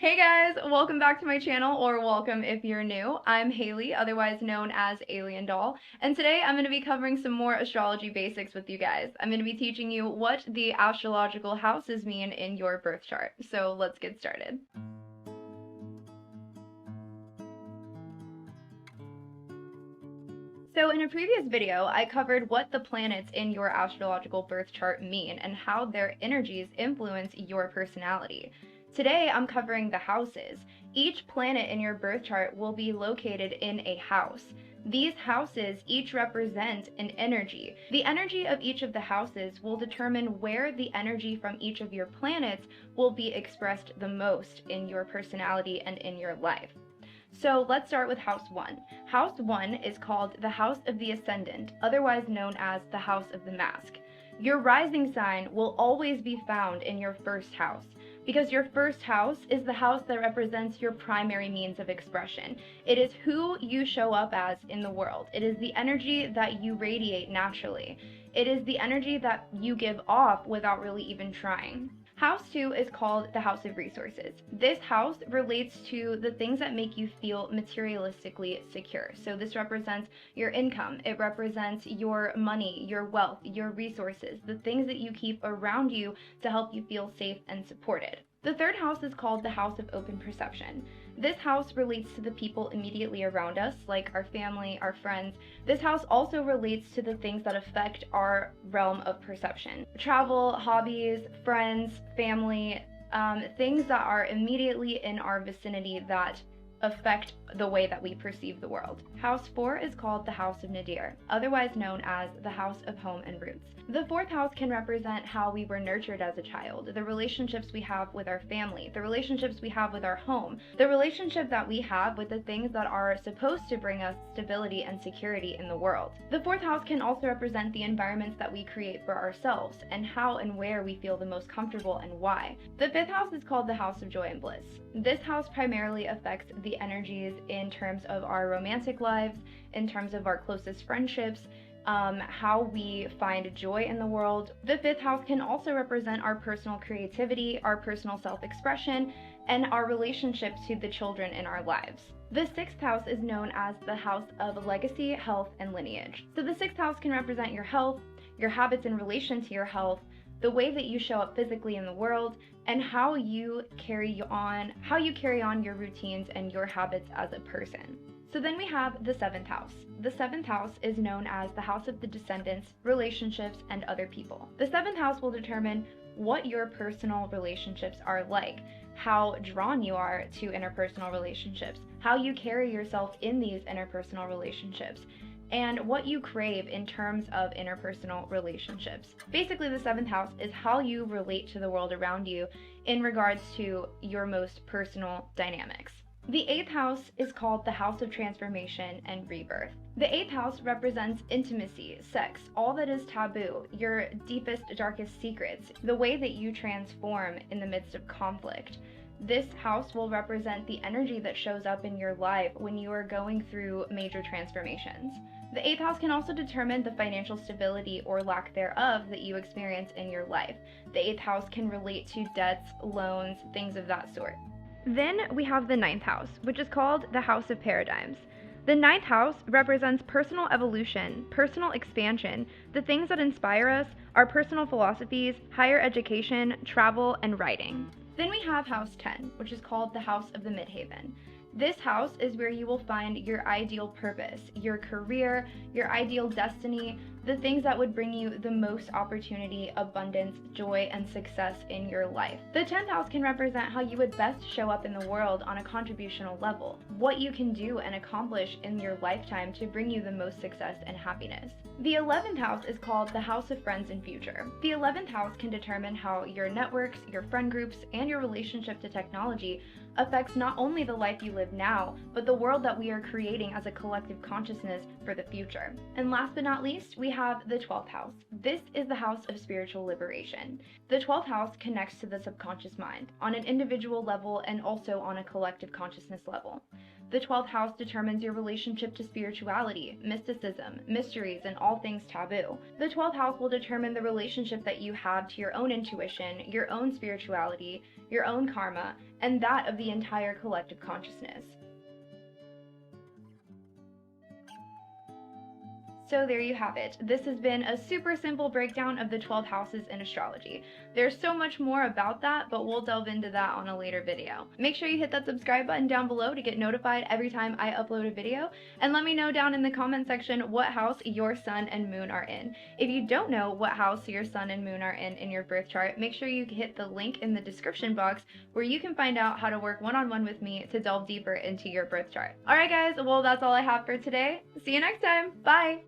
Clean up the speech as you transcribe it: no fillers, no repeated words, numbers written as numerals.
Hey guys, welcome back to my channel, or welcome if you're new. I'm Hallie, otherwise known as AlienDoll, and today I'm going to be covering some more astrology basics with you guys. I'm going to be teaching you what the astrological houses mean in your birth chart. So let's get started. So in a previous video, I covered what the planets in your astrological birth chart mean and how their energies influence your personality. Today, I'm covering the houses. Each planet in your birth chart will be located in a house. These houses each represent an energy. The energy of each of the houses will determine where the energy from each of your planets will be expressed the most in your personality and in your life. So let's start with House 1. House 1 is called the House of the Ascendant, otherwise known as the House of the Mask. Your rising sign will always be found in your first house, because your first house is the house that represents your primary means of expression. It is who you show up as in the world. It is the energy that you radiate naturally. It is the energy that you give off without really even trying. House 2 is called the House of Resources. This house relates to the things that make you feel materialistically secure. So this represents your income, it represents your money, your wealth, your resources, the things that you keep around you to help you feel safe and supported. The third house is called the House of Open Perception. This house relates to the people immediately around us, like our family, our friends. This house also relates to the things that affect our realm of perception. Travel, hobbies, friends, family, things that are immediately in our vicinity that affect the way that we perceive the world. House 4 is called the House of Nadir, otherwise known as the House of Home and Roots. The fourth house can represent how we were nurtured as a child, the relationships we have with our family, the relationships we have with our home, the relationship that we have with the things that are supposed to bring us stability and security in the world. The fourth house can also represent the environments that we create for ourselves and how and where we feel the most comfortable and why. The fifth house is called the House of Joy and Bliss. This house primarily affects the energies in terms of our romantic lives, in terms of our closest friendships, how we find joy in the world. The fifth house can also represent our personal creativity, our personal self-expression, and our relationship to the children in our lives. The sixth house is known as the House of Legacy, Health, and Lineage. So the sixth house can represent your health, your habits in relation to your health, the way that you show up physically in the world, and how you carry on your routines and your habits as a person. So then we have the seventh house. The seventh house is known as the House of the Descendants, Relationships, and Other People. The seventh house will determine what your personal relationships are like, how drawn you are to interpersonal relationships, how you carry yourself in these interpersonal relationships, and what you crave in terms of interpersonal relationships. Basically, the seventh house is how you relate to the world around you in regards to your most personal dynamics. The eighth house is called the House of Transformation and Rebirth. The eighth house represents intimacy, sex, all that is taboo, your deepest, darkest secrets, the way that you transform in the midst of conflict. This house will represent the energy that shows up in your life when you are going through major transformations. The eighth house can also determine the financial stability or lack thereof that you experience in your life. The eighth house can relate to debts, loans, things of that sort. Then we have the ninth house, which is called the House of Paradigms. The ninth house represents personal evolution, personal expansion, the things that inspire us, our personal philosophies, higher education, travel, and writing. Then we have House 10, which is called the House of the Midhaven. This house is where you will find your ideal purpose, your career, your ideal destiny, the things that would bring you the most opportunity, abundance, joy, and success in your life. The 10th house can represent how you would best show up in the world on a contributional level, what you can do and accomplish in your lifetime to bring you the most success and happiness. The 11th house is called the House of Friends and Future. The 11th house can determine how your networks, your friend groups, and your relationship to technology affects not only the life you live now, but the world that we are creating as a collective consciousness for the future. And last but not least, we have the 12th house. This is the house of spiritual liberation. The 12th house connects to the subconscious mind on an individual level and also on a collective consciousness level. The 12th house determines your relationship to spirituality, mysticism, mysteries, and all things taboo. The 12th house will determine the relationship that you have to your own intuition, your own spirituality, your own karma, and that of the entire collective consciousness. So there you have it. This has been a super simple breakdown of the 12 houses in astrology. There's so much more about that, but we'll delve into that on a later video. Make sure you hit that subscribe button down below to get notified every time I upload a video, and let me know down in the comment section what house your sun and moon are in. If you don't know what house your sun and moon are in your birth chart, make sure you hit the link in the description box where you can find out how to work one-on-one with me to delve deeper into your birth chart. Alright guys, well that's all I have for today. See you next time. Bye!